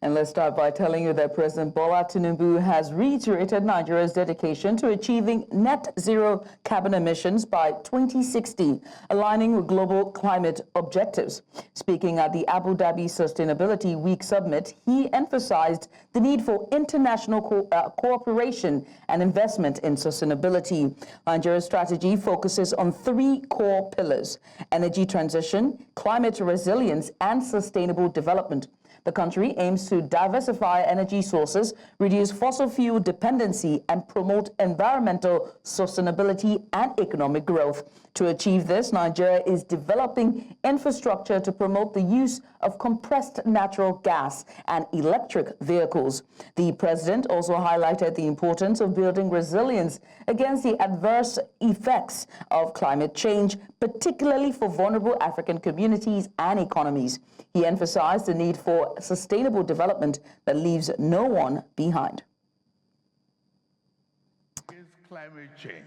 And let's start by telling you that President Bola Tinubu has reiterated Nigeria's dedication to achieving net zero carbon emissions by 2060, aligning with global climate objectives. Speaking at the Abu Dhabi Sustainability Week Summit, he emphasized the need for international cooperation and investment in sustainability. Nigeria's strategy focuses on three core pillars: energy transition, climate resilience, and sustainable development. The country aims to diversify energy sources, reduce fossil fuel dependency, and promote environmental sustainability and economic growth. To achieve this, Nigeria is developing infrastructure to promote the use of compressed natural gas and electric vehicles. The president also highlighted the importance of building resilience against the adverse effects of climate change, particularly for vulnerable African communities and economies. He emphasized the need for sustainable development that leaves no one behind. Climate change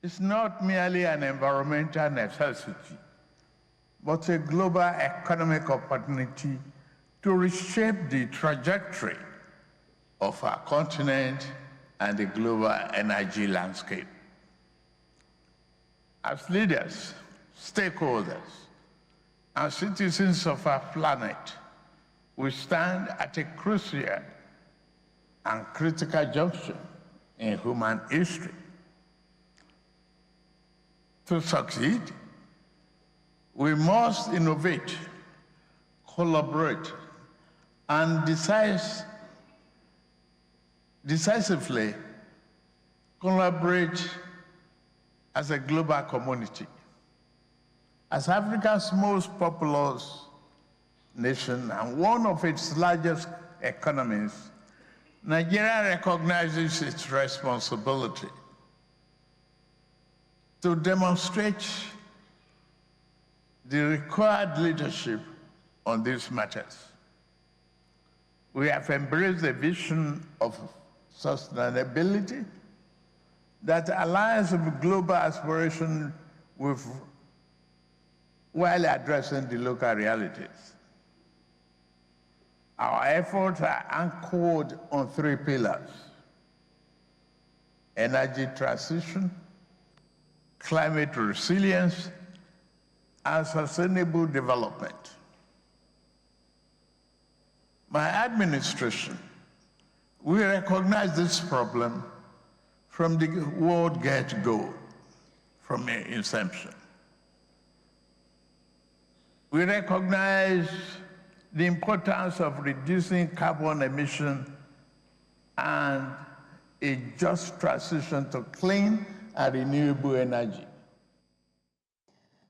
is not merely an environmental necessity, but a global economic opportunity to reshape the trajectory of our continent and the global energy landscape. As leaders, stakeholders, and citizens of our planet, we stand at a crucial and critical junction in human history. To succeed, we must innovate, collaborate, and decisively collaborate as a global community. As Africa's most populous nation and one of its largest economies, Nigeria recognizes its responsibility to demonstrate the required leadership on these matters. We have embraced a vision of sustainability that aligns with global aspiration while addressing the local realities. Our efforts are anchored on three pillars: energy transition, climate resilience, and sustainable development. My administration, we recognize this problem from the word get-go, from inception. We recognize the importance of reducing carbon emission and a just transition to clean and renewable energy.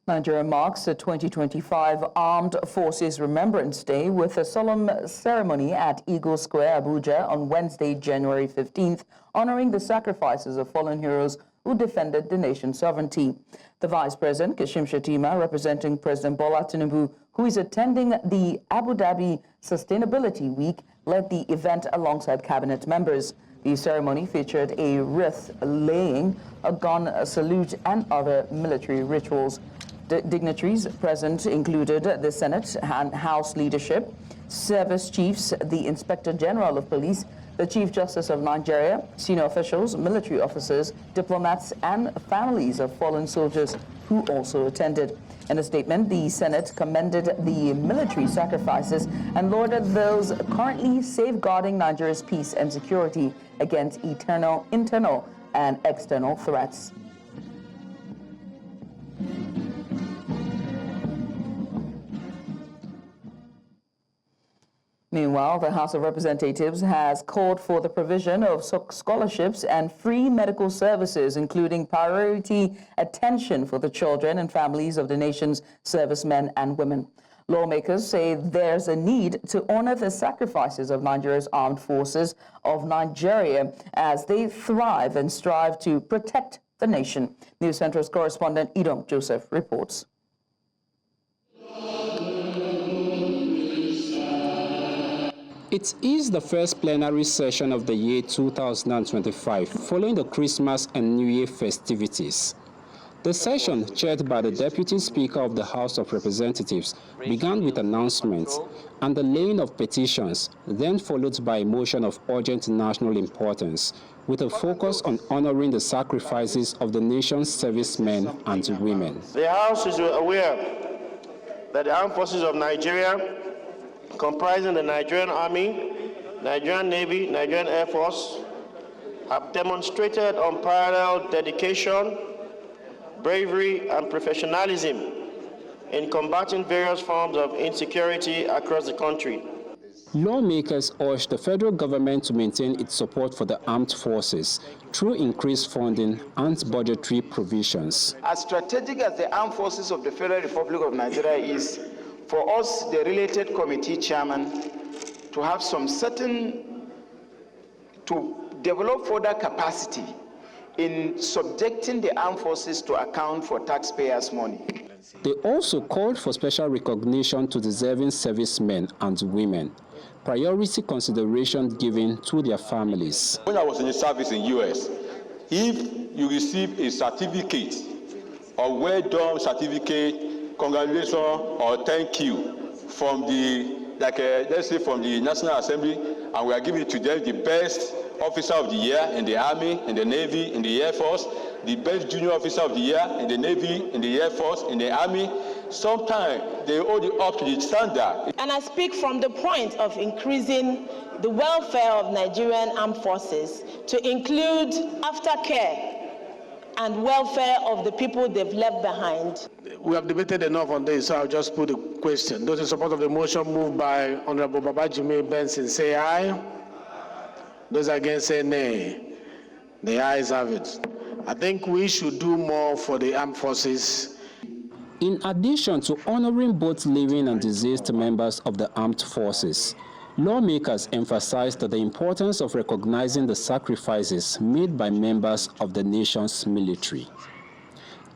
Nigeria marks the 2025 Armed Forces Remembrance Day with a solemn ceremony at Eagle Square, Abuja on Wednesday, January 15th, honoring the sacrifices of fallen heroes who defended the nation's sovereignty. The Vice President Kashim Shettima, representing President Bola Tinubu, who is attending the Abu Dhabi Sustainability Week, led the event alongside cabinet members. The ceremony featured a wreath laying, a gun salute, and other military rituals. Dignitaries present included the Senate and House leadership, service chiefs, the Inspector General of Police, the Chief Justice of Nigeria, senior officials, military officers, diplomats, and families of fallen soldiers who also attended. In a statement, the Senate commended the military sacrifices and lauded those currently safeguarding Nigeria's peace and security against internal and external threats. Meanwhile, the House of Representatives has called for the provision of scholarships and free medical services, including priority attention for the children and families of the nation's servicemen and women. Lawmakers say there's a need to honor the sacrifices of Nigeria's armed forces of Nigeria as they thrive and strive to protect the nation. News Central's correspondent Edom Joseph reports. It is the first plenary session of the year 2025, following the Christmas and New Year festivities. The session, chaired by the Deputy Speaker of the House of Representatives, began with announcements and the laying of petitions, then followed by a motion of urgent national importance, with a focus on honoring the sacrifices of the nation's servicemen and women. The House is aware that the Armed Forces of Nigeria, comprising the Nigerian Army, Nigerian Navy, Nigerian Air Force, have demonstrated unparalleled dedication, bravery, and professionalism in combating various forms of insecurity across the country. Lawmakers urged the federal government to maintain its support for the armed forces through increased funding and budgetary provisions. As strategic as the Armed Forces of the Federal Republic of Nigeria is, for us, the related committee chairman, to have some to develop further capacity in subjecting the armed forces to account for taxpayers' money. They also called for special recognition to deserving servicemen and women, priority consideration given to their families. When I was in the service in US, if you receive a certificate, a well done certificate, congratulations or thank you from the, let's say from the National Assembly, and we are giving to them the best officer of the year in the Army, in the Navy, in the Air Force, the best junior officer of the year in the Navy, in the Air Force, in the Army. Sometimes they hold it up to the standard. And I speak from the point of increasing the welfare of Nigerian armed forces to include aftercare and welfare of the people they've left behind. We have debated enough on this, so I'll just put a question. Those in support of the motion moved by Honorable Babajimi Benson say aye. Those against say nay. The ayes have it. I think we should do more for the armed forces. In addition to honoring both living and deceased members of the armed forces, lawmakers emphasized the importance of recognizing the sacrifices made by members of the nation's military.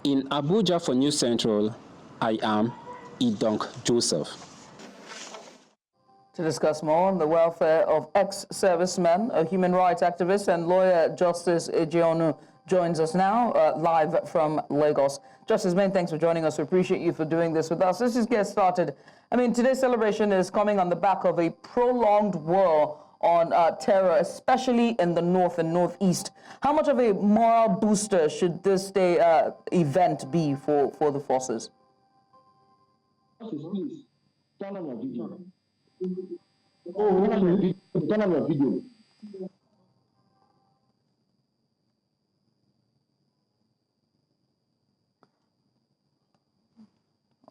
In Abuja for News Central, I am Idonk Joseph. To discuss more on the welfare of ex-servicemen, a human rights activist and lawyer Justice Ejionu joins us now live from Lagos. Justice, many thanks for joining us. We appreciate you for doing this with us. Let's just get started. I mean, today's celebration is coming on the back of a prolonged war on terror, especially in the north and northeast. How much of a moral booster should this day event be for the forces? Please, turn on your video. Turn on your video.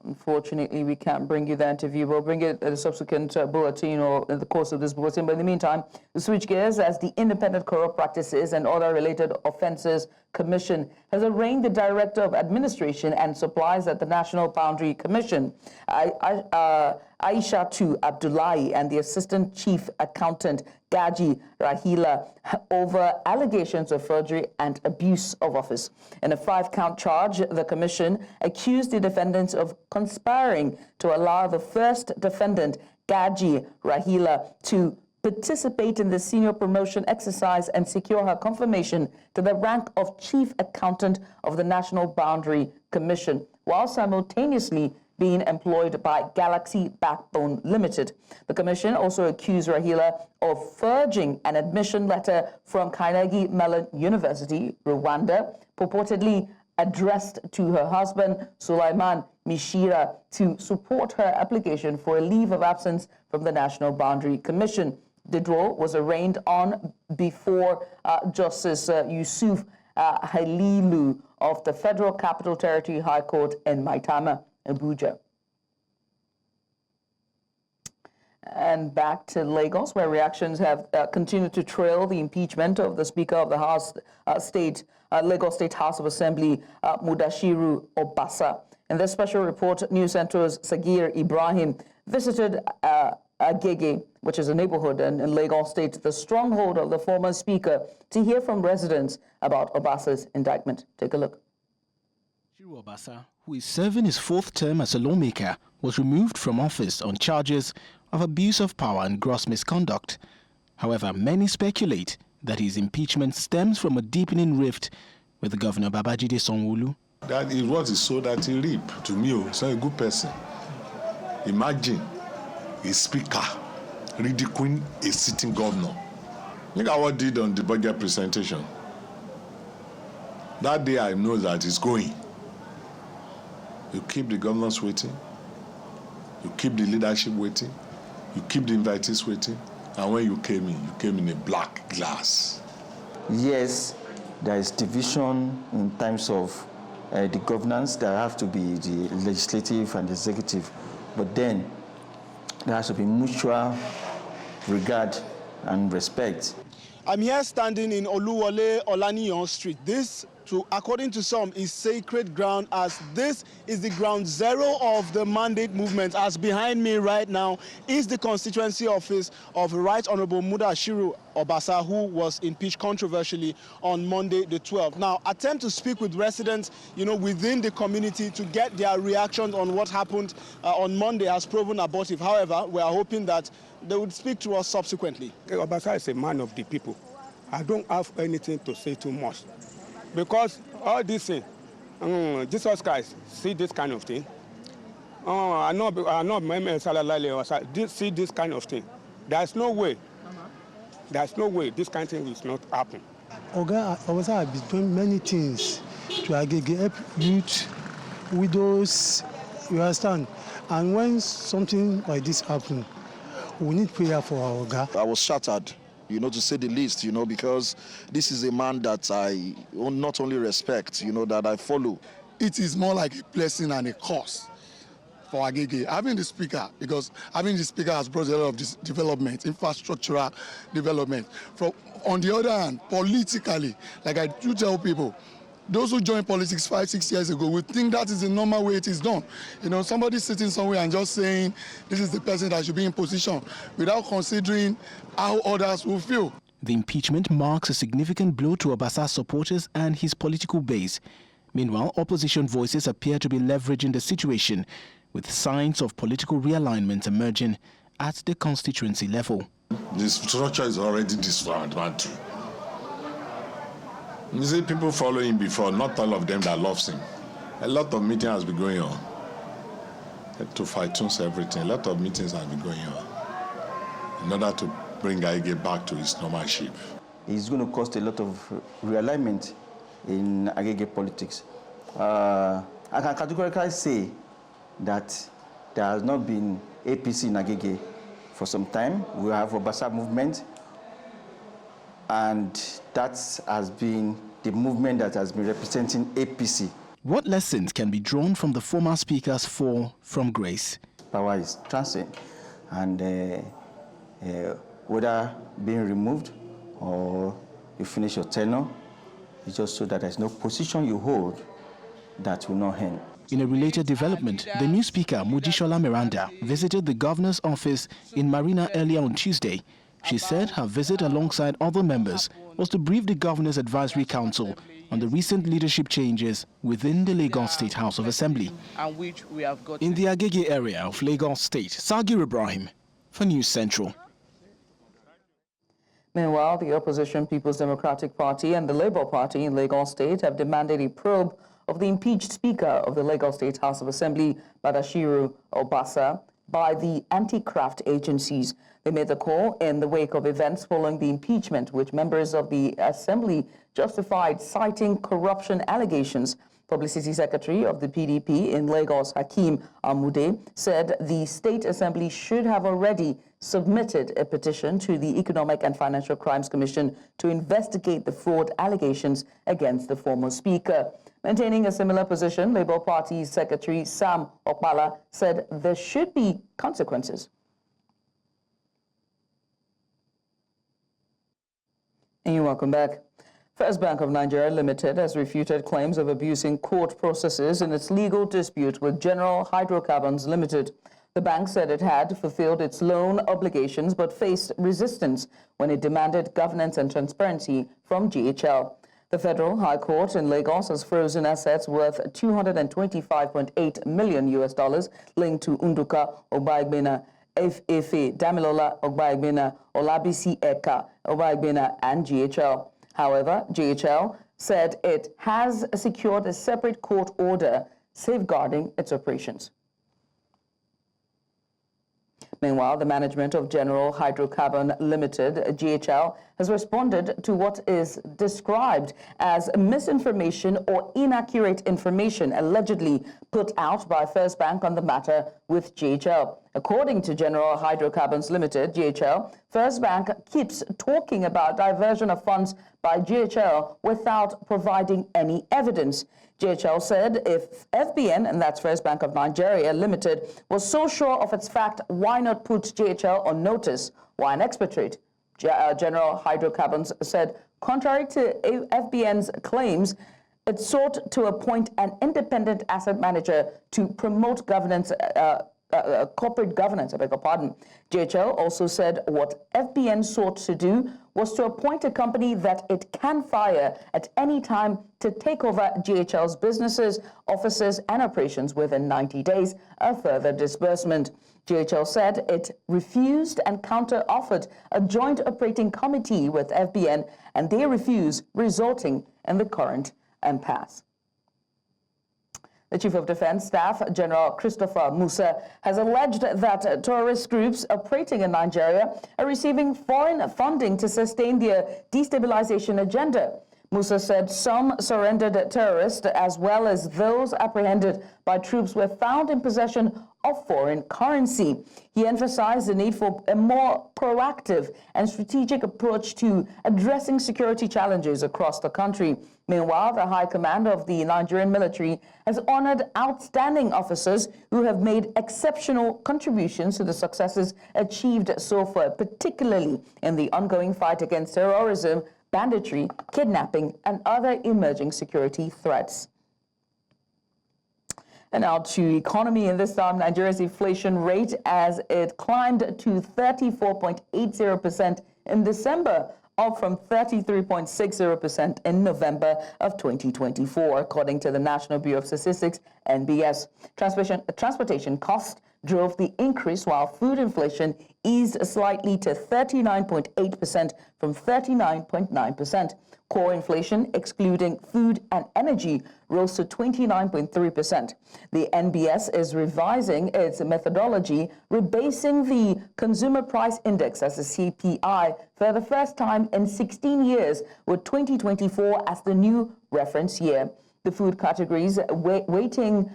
Unfortunately, we can't bring you the interview. We'll bring it at a subsequent bulletin or in the course of this bulletin. But in the meantime, we switch gears as the Independent Corrupt Practices and Other Related Offences Commission has arraigned the Director of Administration and Supplies at the National Boundary Commission, Aishatu Abdullahi, and the Assistant Chief Accountant, Ghaji, Rahila, over allegations of forgery and abuse of office. In a 5-count charge, the commission accused the defendants of conspiring to allow the first defendant, Ghaji, Rahila, to participate in the senior promotion exercise and secure her confirmation to the rank of Chief Accountant of the National Boundary Commission, while simultaneously being employed by Galaxy Backbone Limited. The commission also accused Rahila of forging an admission letter from Carnegie Mellon University, Rwanda, purportedly addressed to her husband, Sulaiman Mishira, to support her application for a leave of absence from the National Boundary Commission. Didro was arraigned on before Justice Yusuf Halilu of the Federal Capital Territory High Court in Maitama, Abuja. And back to Lagos, where reactions have continued to trail the impeachment of the Speaker of the House Lagos State House of Assembly, Mudashiru Obasa. In this special report, News Centro's Sagir Ibrahim visited Agege, which is a neighborhood in Lagos State, the stronghold of the former Speaker, to hear from residents about Obasa's indictment. Take a look. Mudashiru Obasa, who is serving his 4th term as a lawmaker, was removed from office on charges of abuse of power and gross misconduct. However, many speculate that his impeachment stems from a deepening rift with Governor Babajide Sanwo-Olu That is what he sowed that he reap. To me, he's not a good person. Imagine a speaker ridiculing a sitting governor. Look at what he did on the budget presentation. That day I know that he's going. You keep the governors waiting. You keep the leadership waiting. You keep the invitees waiting. And when you came in a black glass. Yes, there is division in terms of the governance. There have to be the legislative and executive. But then there has to be mutual regard and respect. I'm here standing in Oluwole Olaniyan Street. This, according to some, is sacred ground, as this is the ground zero of the mandate movement. As behind me right now is the constituency office of Right Honorable Mudashiru Obasa, who was impeached controversially on Monday the 12th. Now, attempt to speak with residents, within the community to get their reactions on what happened on Monday has proven abortive. However, we are hoping that they would speak to us subsequently. Obasa is a man of the people. I don't have anything to say too much. Because all this thing, Jesus Christ, see this kind of thing. I know see this kind of thing. There's no way. There's no way this kind of thing will not happen. Obasa has been doing many things to aggregate youth, widows, you understand? And when something like this happens, we need prayer for our Oga. I was shattered, to say the least, because this is a man that I not only respect, that I follow. It is more like a blessing and a curse for Agege. Having the speaker, because having the speaker has brought a lot of this development, infrastructural development. On the other hand, politically, like I do tell people, those who joined politics 5-6 years ago would think that is the normal way it is done. Somebody sitting somewhere and just saying this is the person that should be in position without considering how others will feel. The impeachment marks a significant blow to Obasa's supporters and his political base. Meanwhile, opposition voices appear to be leveraging the situation, with signs of political realignment emerging at the constituency level. The structure is already dismantled. You see people following him before, not all of them that loves him. A lot of meetings has been going on. To fine-tune everything, a lot of meetings have been going on in order to bring Agege back to his normal shape. It's going to cost a lot of realignment in Agege politics. I can categorically say that there has not been APC in Agege for some time. We have Obasa movement, and that has been the movement that has been representing APC. What lessons can be drawn from the former speaker's fall from grace? Power is transient, and whether being removed or you finish your tenure, it's just so that there's no position you hold that will not end. In a related development, the new speaker, Mojisola Miranda, visited the governor's office in Marina earlier on Tuesday. She said her visit alongside other members was to brief the Governor's Advisory Council on the recent leadership changes within the Lagos State House of Assembly. In the Agege area of Lagos State, Sagir Ibrahim for News Central. Meanwhile, the opposition People's Democratic Party and the Labour Party in Lagos State have demanded a probe of the impeached Speaker of the Lagos State House of Assembly, Mudashiru Obasa, by the anti-graft agencies. They made the call in the wake of events following the impeachment, which members of the Assembly justified citing corruption allegations. Publicity Secretary of the PDP in Lagos, Hakeem Amude, said the State Assembly should have already submitted a petition to the Economic and Financial Crimes Commission to investigate the fraud allegations against the former Speaker. Maintaining a similar position, Labour Party Secretary Sam Okpala said there should be consequences. And you're welcome back. First Bank of Nigeria Limited has refuted claims of abusing court processes in its legal dispute with General Hydrocarbons Limited. The bank said it had fulfilled its loan obligations but faced resistance when it demanded governance and transparency from GHL. The Federal High Court in Lagos has frozen assets worth $225.8 million linked to Nduka Ogbaegbena, Efe Damilola Ogbaegbena, Olabisi Eka Ogbaegbena, and GHL. However, GHL said it has secured a separate court order safeguarding its operations. Meanwhile, the management of General Hydrocarbon Limited, GHL, has responded to what is described as misinformation or inaccurate information allegedly put out by First Bank on the matter with GHL. According to General Hydrocarbons Limited, GHL, First Bank keeps talking about diversion of funds by GHL without providing any evidence. GHL said if FBN, and that's First Bank of Nigeria Limited, was so sure of its fact, why not put GHL on notice? Why an expatriate? General Hydrocarbons said, contrary to FBN's claims, it sought to appoint an independent asset manager to promote governance, corporate governance, I beg your pardon. GHL also said what FBN sought to do was to appoint a company that it can fire at any time to take over GHL's businesses, offices, and operations within 90 days, a further disbursement. GHL said it refused and counter-offered a joint operating committee with FBN, and they refused, resulting in the current impasse. The Chief of Defense Staff, General Christopher Musa, has alleged that terrorist groups operating in Nigeria are receiving foreign funding to sustain their destabilization agenda. Musa said some surrendered terrorists, as well as those apprehended by troops, were found in possession of foreign currency. He emphasized the need for a more proactive and strategic approach to addressing security challenges across the country. Meanwhile, the High Command of the Nigerian military has honored outstanding officers who have made exceptional contributions to the successes achieved so far, particularly in the ongoing fight against terrorism, banditry, kidnapping, and other emerging security threats. And now to economy, and this time Nigeria's inflation rate as it climbed to 34.80% in December, up from 33.60% in November of 2024, according to the National Bureau of Statistics, NBS. Transportation costs drove the increase, while food inflation eased slightly to 39.8% from 39.9%. Core inflation, excluding food and energy, rose to 29.3%. The NBS is revising its methodology, rebasing the Consumer Price Index as a CPI for the first time in 16 years, with 2024 as the new reference year. The food categories weighing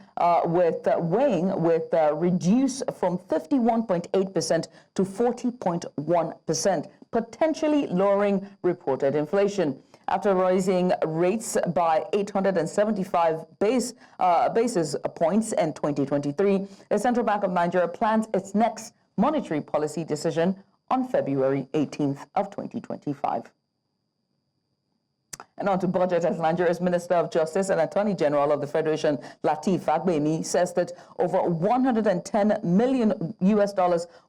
reduced from 51.8% to 40.1%, potentially lowering reported inflation. After raising rates by 875 basis points in 2023, the Central Bank of Nigeria plans its next monetary policy decision on February 18th of 2025. And on to budget, as Nigeria's Minister of Justice and Attorney General of the Federation, Lateef Fagbemi, says that over $110 million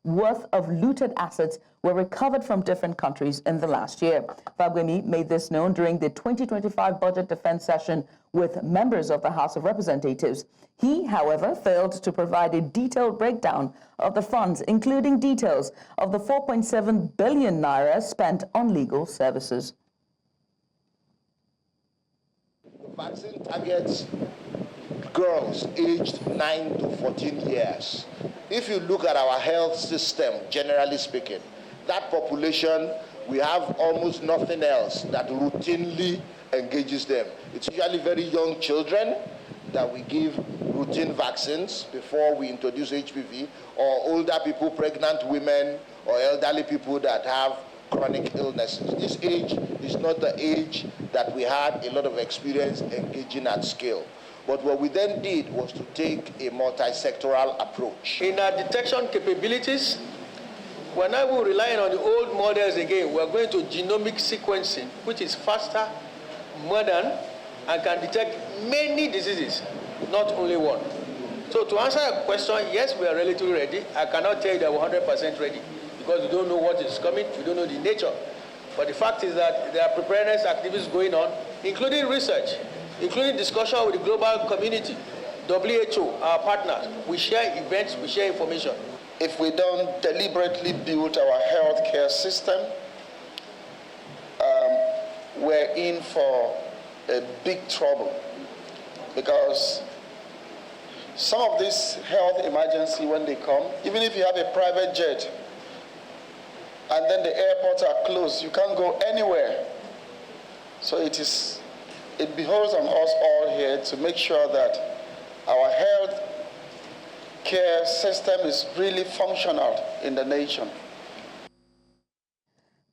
worth of looted assets were recovered from different countries in the last year. Fagbemi made this known during the 2025 budget defense session with members of the House of Representatives. He, however, failed to provide a detailed breakdown of the funds, including details of the 4.7 billion naira spent on legal services. Vaccine targets girls aged 9 to 14 years. If you look at our health system, generally speaking, that population, we have almost nothing else that routinely engages them. It's usually very young children that we give routine vaccines before we introduce HPV, or older people, pregnant women, or elderly people that have chronic illnesses. This age is not the age that we had a lot of experience engaging at scale. But what we then did was to take a multi-sectoral approach. In our detection capabilities, we're now relying on the old models again. We're going to genomic sequencing, which is faster, modern, and can detect many diseases, not only one. So to answer your question, yes, we are relatively ready. I cannot tell you that we're 100% ready, because we don't know what is coming, we don't know the nature. But the fact is that there are preparedness activities going on, including research, including discussion with the global community, WHO, our partners. We share events, we share information. If we don't deliberately build our healthcare system, we're in for a big trouble, because some of these health emergency, when they come, even if you have a private jet and then the airports are closed, you can't go anywhere. So it behoves on us all here to make sure that our health care system is really functional in the nation.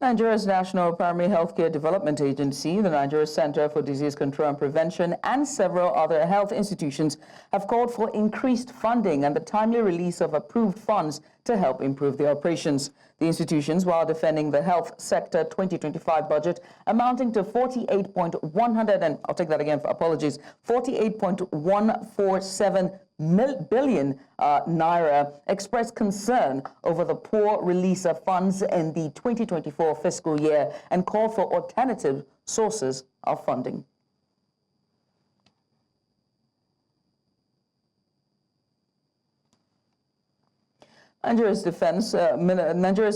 Nigeria's National Primary Healthcare Development Agency, the Nigeria Center for Disease Control and Prevention, and several other health institutions have called for increased funding and the timely release of approved funds to help improve their operations. The institutions, while defending the health sector 2025 budget amounting to 48.147 billion naira, expressed concern over the poor release of funds in the 2024 fiscal year and called for alternative sources of funding. Nigeria's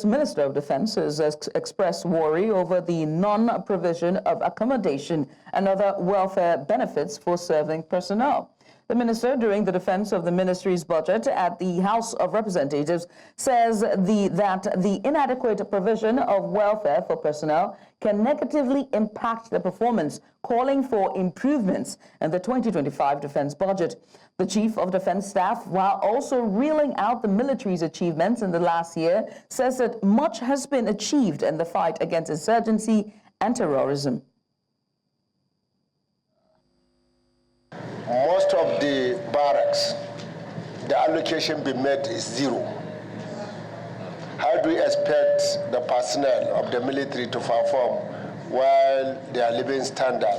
Minister of Defense has expressed worry over the non-provision of accommodation and other welfare benefits for serving personnel. The minister, during the defense of the ministry's budget at the House of Representatives, says that the inadequate provision of welfare for personnel can negatively impact their performance, calling for improvements in the 2025 defense budget. The Chief of Defense Staff, while also reeling out the military's achievements in the last year, says that much has been achieved in the fight against insurgency and terrorism. Most of the barracks, the allocation being made is zero. How do we expect the personnel of the military to perform while their living standard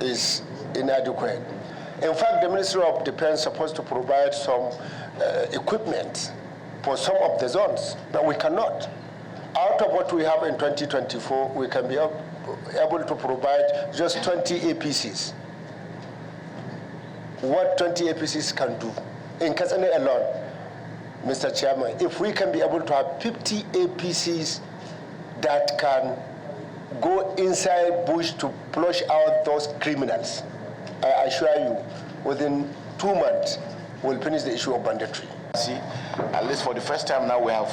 is inadequate? In fact, the Ministry of Defense is supposed to provide some equipment for some of the zones, but we cannot. Out of what we have in 2024, we can be able to provide just 20 APCs. What 20 APCs can do in Katsina alone, Mr. Chairman, if we can be able to have 50 APCs that can go inside bush to flush out those criminals, I assure you, within 2 months, we'll finish the issue of banditry. See, at least for the first time now, we have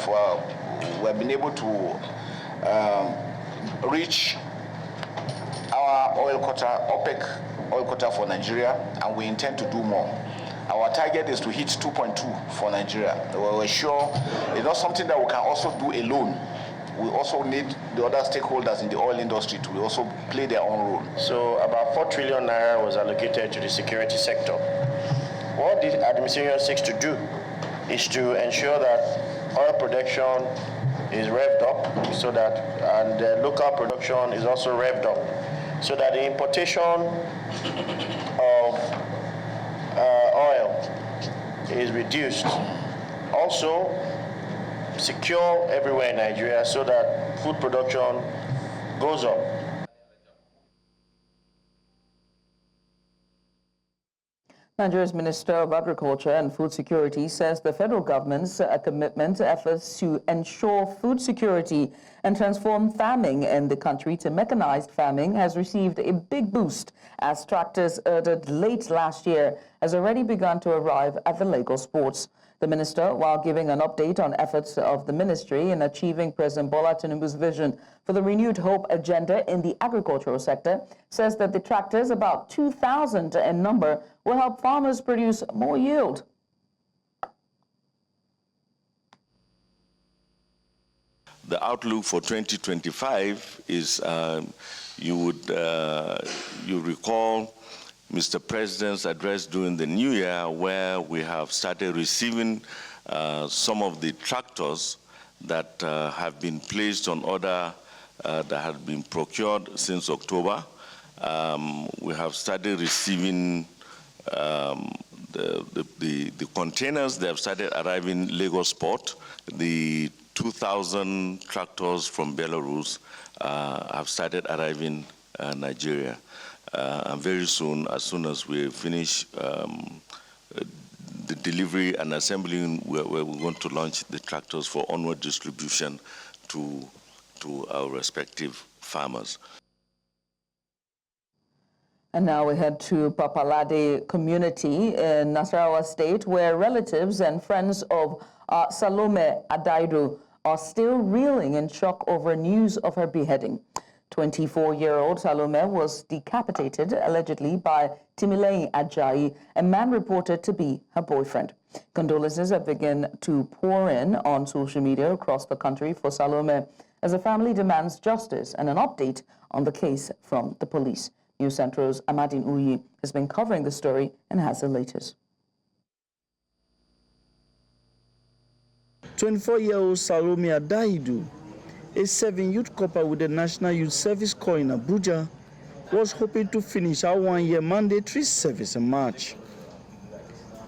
been able to reach our oil quota, OPEC oil quota for Nigeria, and we intend to do more. Our target is to hit 2.2 for Nigeria. We're sure it's not something that we can also do alone. We also need the other stakeholders in the oil industry to also play their own role. So about 4 trillion naira was allocated to the security sector. What the administration seeks to do is to ensure that oil production is revved up, so that and local production is also revved up, so that the importation of oil is reduced. Also, secure everywhere in Nigeria so that food production goes up. Nigeria's Minister of Agriculture and Food Security says the federal government's commitment to efforts to ensure food security and transform farming in the country to mechanized farming has received a big boost as tractors ordered late last year has already begun to arrive at the Lagos ports. The minister, while giving an update on efforts of the ministry in achieving President Bola Tinubu's vision for the renewed hope agenda in the agricultural sector, says that the tractors, about 2,000 in number, will help farmers produce more yield. The outlook for 2025 is, you recall Mr. President's address during the New Year, where we have started receiving some of the tractors that have been placed on order, that have been procured since October. We have started receiving the containers. They have started arriving Lagos port. The 2,000 tractors from Belarus have started arriving Nigeria. And very soon, as soon as we finish the delivery and assembling, we're going to launch the tractors for onward distribution to our respective farmers. And now we head to Papalade community in Nasarawa State, where relatives and friends of Salome Adaidu are still reeling in shock over news of her beheading. 24-year-old Salome was decapitated, allegedly by Timileyin Ajayi, a man reported to be her boyfriend. Condolences have begun to pour in on social media across the country for Salome, as the family demands justice and an update on the case from the police. News Central's Amadine Uyi has been covering the story and has the latest. 24-year-old Salome Adaidu, a 7-youth copper with the National Youth Service Corps in Abuja, was hoping to finish her one-year mandatory service in March.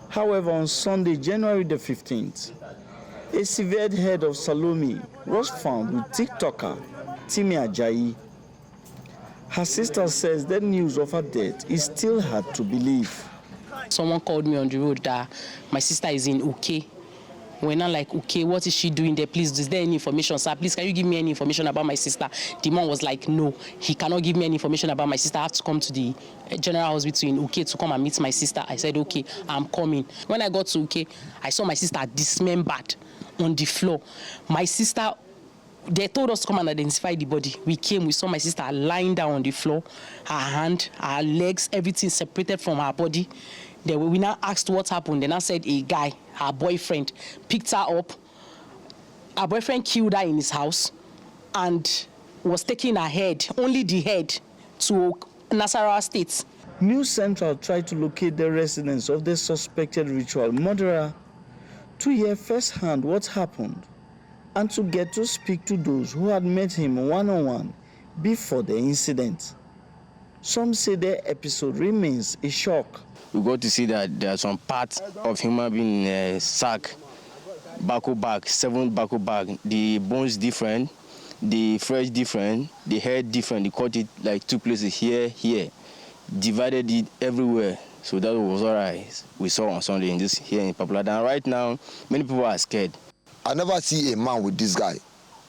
However, on Sunday, January the 15th, a severed head of Salome was found with TikToker Timi Ajayi. Her sister says the news of her death is still hard to believe. Someone called me on the road that my sister is in Uke. We're not like, okay, what is she doing there? Please, is there any information, sir? Please, can you give me any information about my sister? The man was like, no, he cannot give me any information about my sister. I have to come to the general hospital in Uke to come and meet my sister. I said, okay, I'm coming. When I got to Uke, I saw my sister dismembered on the floor. My sister, they told us to come and identify the body. We came, we saw my sister lying down on the floor, her hand, her legs, everything separated from her body. Then we now asked what happened. Then I said a guy, her boyfriend, picked her up. Her boyfriend killed her in his house and was taking her head, only the head, to Nasarawa State. News Central tried to locate the residence of the suspected ritual murderer to hear firsthand what happened and to get to speak to those who had met him one-on-one before the incident. Some say the episode remains a shock. We got to see that there are some parts of human being sack, back, 7 back. The bones different, the flesh different, the head different. They cut it like 2 places here, divided it everywhere. So that was what we saw on Sunday in this here in Papalade. And right now, many people are scared. I never see a man with this guy.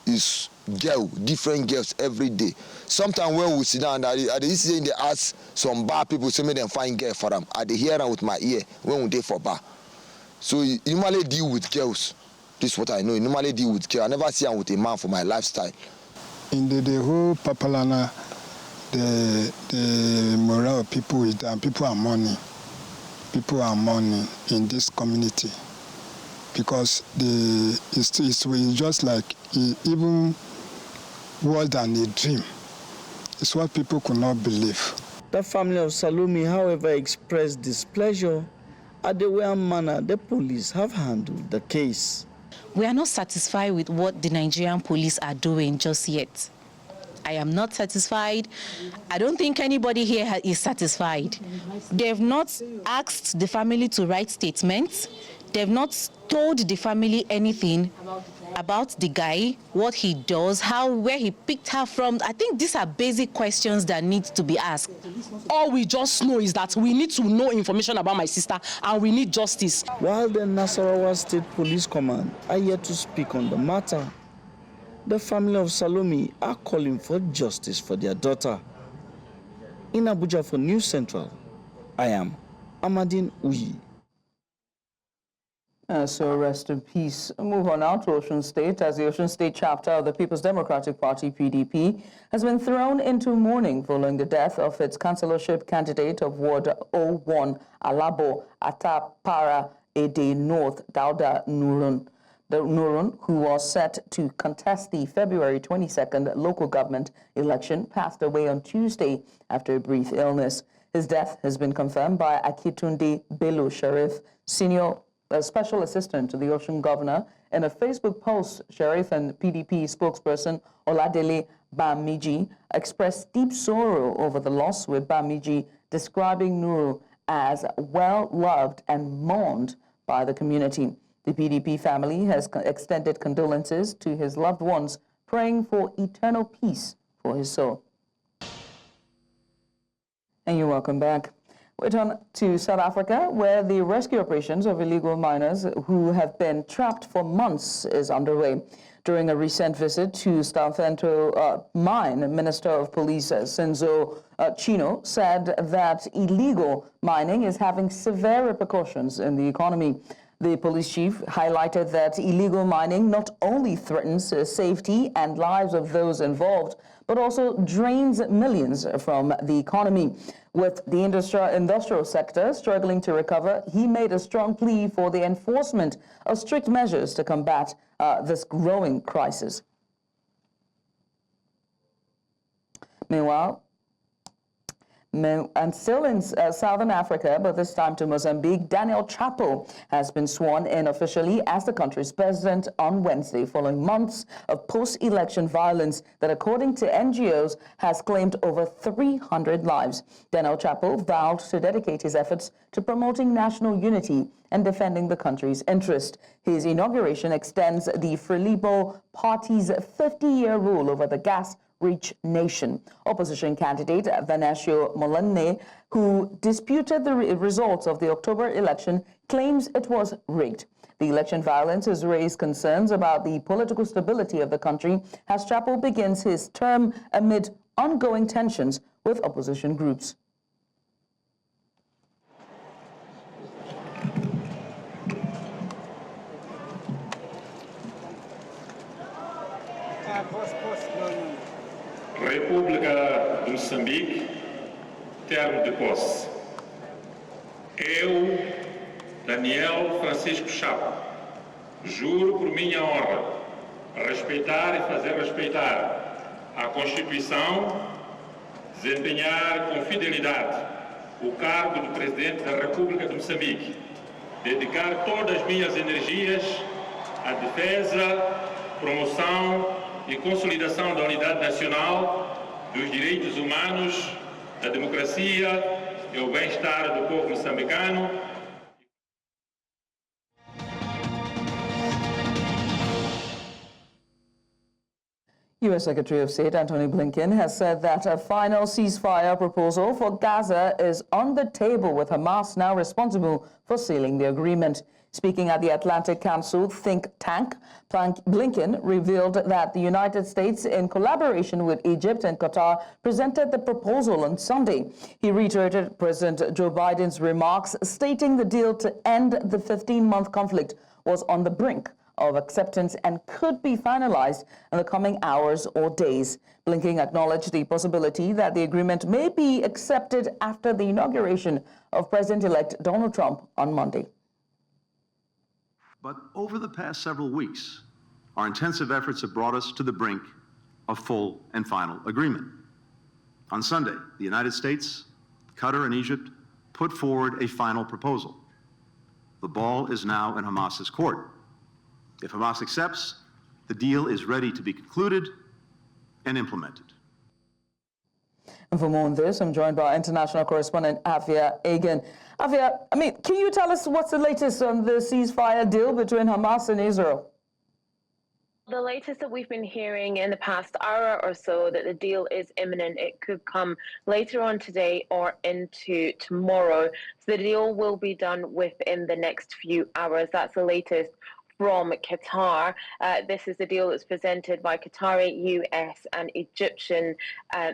It's different girls every day. Sometimes when we sit down, I say they ask some bar people, say me them find girl for them. I hear them with my ear when we dey for bar. So you normally deal with girls. This is what I know. You normally deal with girls. I never see them with a man for my lifestyle. In the whole Papalana, the morale of people is that people are mourning. People are mourning in this community because it's just like even worse than a dream. It's what people could not believe. The family of Salome, however, expressed displeasure at the way and manner the police have handled the case. We are not satisfied with what the Nigerian police are doing just yet. I am not satisfied. I don't think anybody here is satisfied. They've not asked the family to write statements. They've not told the family anything about the guy, what he does, where he picked her from. I think these are basic questions that need to be asked. All we just know is that we need to know information about my sister and we need justice. While the Nasarawa State Police Command are yet to speak on the matter, the family of Salome are calling for justice for their daughter. In Abuja for News Central, I am Amadine Uyi. So rest in peace. Move on now to Osun State, as the Osun State chapter of the People's Democratic Party, PDP, has been thrown into mourning following the death of its councillorship candidate of Ward 01, Alabo Atapara Ede North, Dauda Nurun. Nurun, who was set to contest the February 22nd local government election, passed away on Tuesday after a brief illness. His death has been confirmed by Akitunde Bello Sheriff, senior special assistant to the Osun governor. In a Facebook post, Sheriff and PDP spokesperson Oladele Bamiji expressed deep sorrow over the loss, with Bamiji describing Nuru as well-loved and mourned by the community. The PDP family has extended condolences to his loved ones, praying for eternal peace for his soul. And you're welcome back. We turn to South Africa, where the rescue operations of illegal miners who have been trapped for months is underway. During a recent visit to Stalfento mine, Minister of Police Sinzo Chino said that illegal mining is having severe repercussions in the economy. The police chief highlighted that illegal mining not only threatens safety and lives of those involved, but also drains millions from the economy. With the industrial sector struggling to recover, he made a strong plea for the enforcement of strict measures to combat this growing crisis. Meanwhile, and still in Southern Africa, but this time to Mozambique, Daniel Chapo has been sworn in officially as the country's president on Wednesday, following months of post-election violence that, according to NGOs, has claimed over 300 lives. Daniel Chapo vowed to dedicate his efforts to promoting national unity and defending the country's interest. His inauguration extends the Frelimo party's 50-year rule over the gas-rich nation. Opposition candidate Venancio Molane, who disputed the results of the October election, claims it was rigged. The election violence has raised concerns about the political stability of the country as Chapo begins his term amid ongoing tensions with opposition groups. República de Moçambique, termo de posse. Eu, Daniel Francisco Chapo, juro por minha honra respeitar e fazer respeitar a Constituição, desempenhar com fidelidade o cargo de Presidente da República de Moçambique, dedicar todas as minhas energias à defesa, promoção e consolidação da unidade nacional, dos direitos humanos, da democracia e o bem-estar do povo moçambicano. U.S. Secretary of State Antony Blinken has said that a final ceasefire proposal for Gaza is on the table, with Hamas now responsible for sealing the agreement. Speaking at the Atlantic Council think tank, Blinken revealed that the United States, in collaboration with Egypt and Qatar, presented the proposal on Sunday. He reiterated President Joe Biden's remarks, stating the deal to end the 15-month conflict was on the brink of acceptance and could be finalized in the coming hours or days. Blinken acknowledged the possibility that the agreement may be accepted after the inauguration of President-elect Donald Trump on Monday. But over the past several weeks, our intensive efforts have brought us to the brink of full and final agreement. On Sunday, the United States, Qatar, and Egypt put forward a final proposal. The ball is now in Hamas's court. If Hamas accepts, the deal is ready to be concluded and implemented. And for more on this, I'm joined by international correspondent Afia Egan. Afia, can you tell us what's the latest on the ceasefire deal between Hamas and Israel? The latest that we've been hearing in the past hour or so, that the deal is imminent. It could come later on today or into tomorrow. So the deal will be done within the next few hours. That's the latest from Qatar. This is the deal that's presented by Qatari, US and Egyptian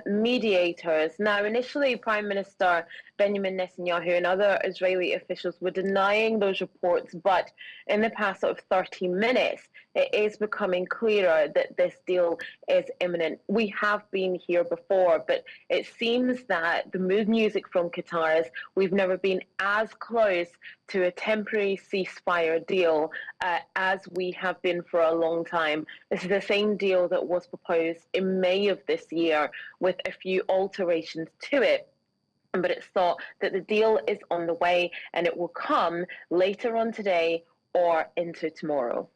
mediators. Now, initially, Prime Minister Benjamin Netanyahu and other Israeli officials were denying those reports, but in the past 30 minutes, it is becoming clearer that this deal is imminent. We have been here before, but it seems that the mood music from Qatar is we've never been as close to a temporary ceasefire deal as we have been for a long time. This is the same deal that was proposed in May of this year with a few alterations to it. But it's thought that the deal is on the way and it will come later on today or into tomorrow.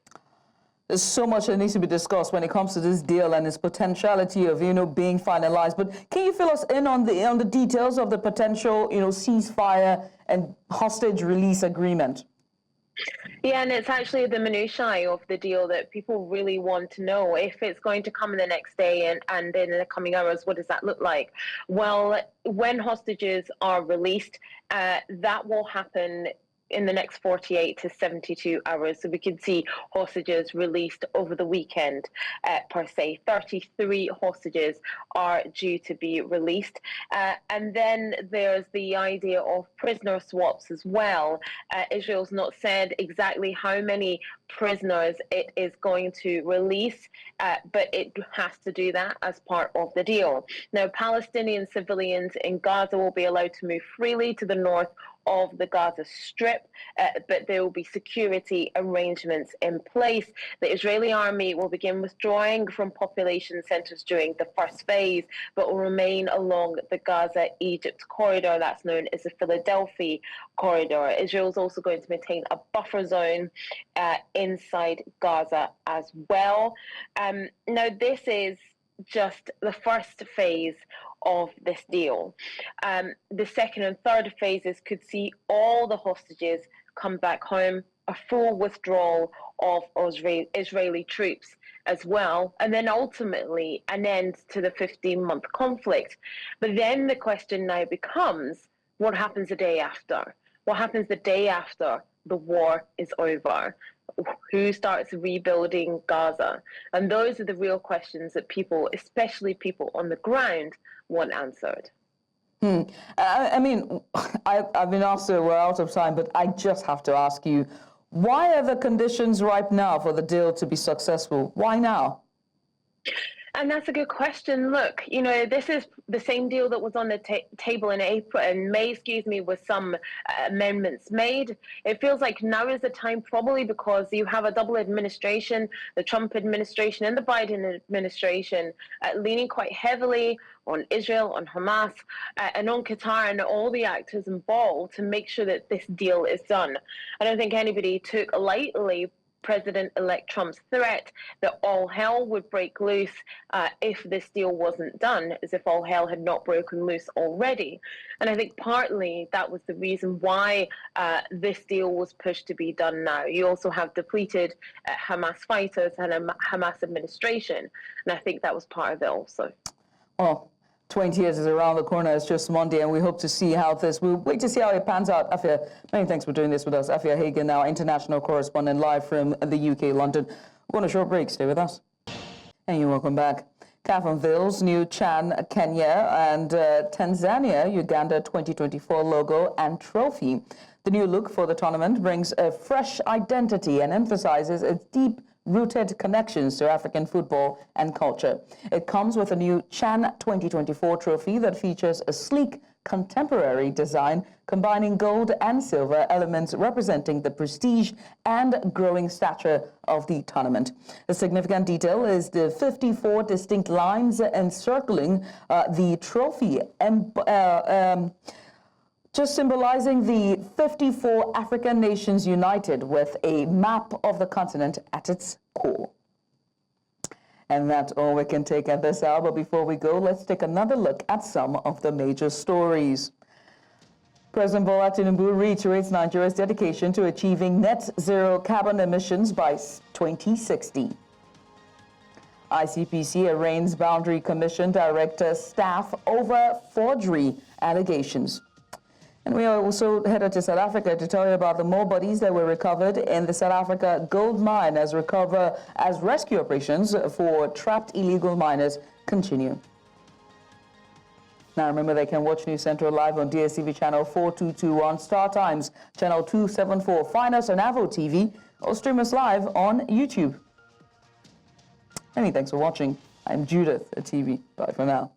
There's so much that needs to be discussed when it comes to this deal and its potentiality of, being finalized. But can you fill us in on the details of the potential, ceasefire and hostage release agreement? Yeah, and it's actually the minutiae of the deal that people really want to know. If it's going to come in the next day and in the coming hours, what does that look like? Well, when hostages are released, that will happen in the next 48 to 72 hours. So we could see hostages released over the weekend, per se. 33 hostages are due to be released. And then there's the idea of prisoner swaps as well. Israel's not said exactly how many prisoners it is going to release, but it has to do that as part of the deal. Now, Palestinian civilians in Gaza will be allowed to move freely to the north of the Gaza Strip, but there will be security arrangements in place. The Israeli army will begin withdrawing from population centers during the first phase, but will remain along the Gaza-Egypt corridor, that's known as the Philadelphia corridor. Israel is also going to maintain a buffer zone inside Gaza as well. Now, this is just the first phase of this deal. The second and third phases could see all the hostages come back home, a full withdrawal of Israeli troops as well, and then ultimately an end to the 15-month conflict. But then the question now becomes, what happens the day after? What happens the day after the war is over? Who starts rebuilding Gaza? And those are the real questions that people, especially people on the ground, want answered. I mean, I've been asked, so we're out of time, but I just have to ask you, why are the conditions ripe now for the deal to be successful? Why now? And that's a good question. Look, you know, this is the same deal that was on the table in May, with some amendments made. It feels like now is the time, probably because you have a double administration, the Trump administration and the Biden administration, leaning quite heavily on Israel, on Hamas, and on Qatar and all the actors involved to make sure that this deal is done. I don't think anybody took lightly President-elect Trump's threat that all hell would break loose if this deal wasn't done, as if all hell had not broken loose already. And I think partly that was the reason why this deal was pushed to be done now. You also have depleted Hamas fighters and a Hamas administration, and I think that was part of it also. Well, 20 years is around the corner. It's just Monday, and we hope to see how we'll wait to see how it pans out. Afia, many thanks for doing this with us. Afia Hagen, our international correspondent, live from the UK, London. We're on a short break. Stay with us. And you're welcome back. CAF unveils new Chan, Kenya, and Tanzania, Uganda 2024 logo and trophy. The new look for the tournament brings a fresh identity and emphasizes its deep-rooted connections to African football and culture. It comes with a new Chan 2024 trophy that features a sleek, contemporary design combining gold and silver elements representing the prestige and growing stature of the tournament. A significant detail is the 54 distinct lines encircling the trophy, just symbolizing the 54 African nations united with a map of the continent at its core. And that's all we can take at this hour. But before we go, let's take another look at some of the major stories. President Bola Tinubu reiterates Nigeria's dedication to achieving net zero carbon emissions by 2060. ICPC arraigns Boundary Commission Director staff over forgery allegations. And we are also headed to South Africa to tell you about the more bodies that were recovered in the South Africa gold mine as rescue operations for trapped illegal miners continue. Now remember, they can watch News Central live on DSTV channel 4221, Star Times channel 274, find us on Avo TV, or stream us live on YouTube. Many thanks for watching. I'm Judith at TV. Bye for now.